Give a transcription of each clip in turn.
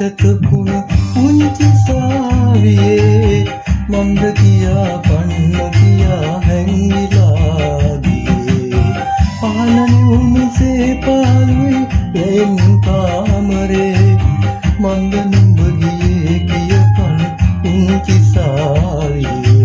සැතපුණ පුංචි සාවියේ මන්ද කියා පන්න කියා හැංගිලා ගියේ පාලනි උණුසේ පාළුයි වෙන් කාමරේ මන්ද නුඹ ගියේ කියපන් පුංචි සාවියේ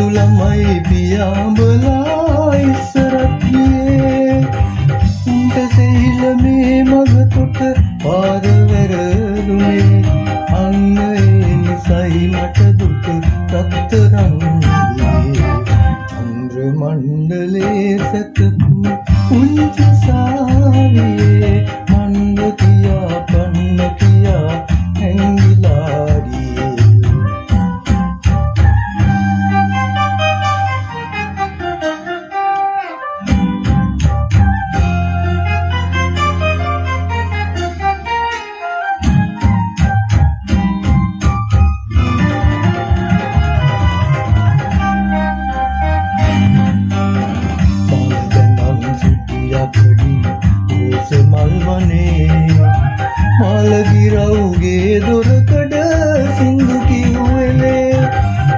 ළමයි පියාඹලා ඉස්සරත් ගියේ උන්ට සෙහිල මේ මග තොට පාර වැරදුනේ අන්න ඒ නිසයි මට දුක රත්තරන් ගියේ චන්ද්‍ර මණ්ඩලේ සැතපුණ පුංචි සාවියේ මන්ද කියා පන්න කියා හැංගිලා ගියේ මල්ගිරව්ගේ දොරකඩ සිංදු කිව්වෙලේ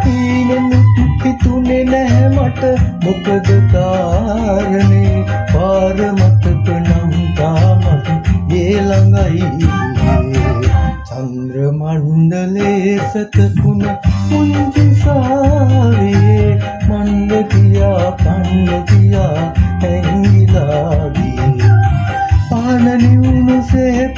ඊනෙනුත් හිතුනේ නැහැ මට මොකද කාරණේ පාර මතක නම් තාමත් ගේ ළඟයි චන්ද්‍ර මණ්ඩලේ සැතපුණ පුංචි සාවියේ මන්ද කියා පන්න කියා හැංගිලා ගියේ පාලනි උණුසේ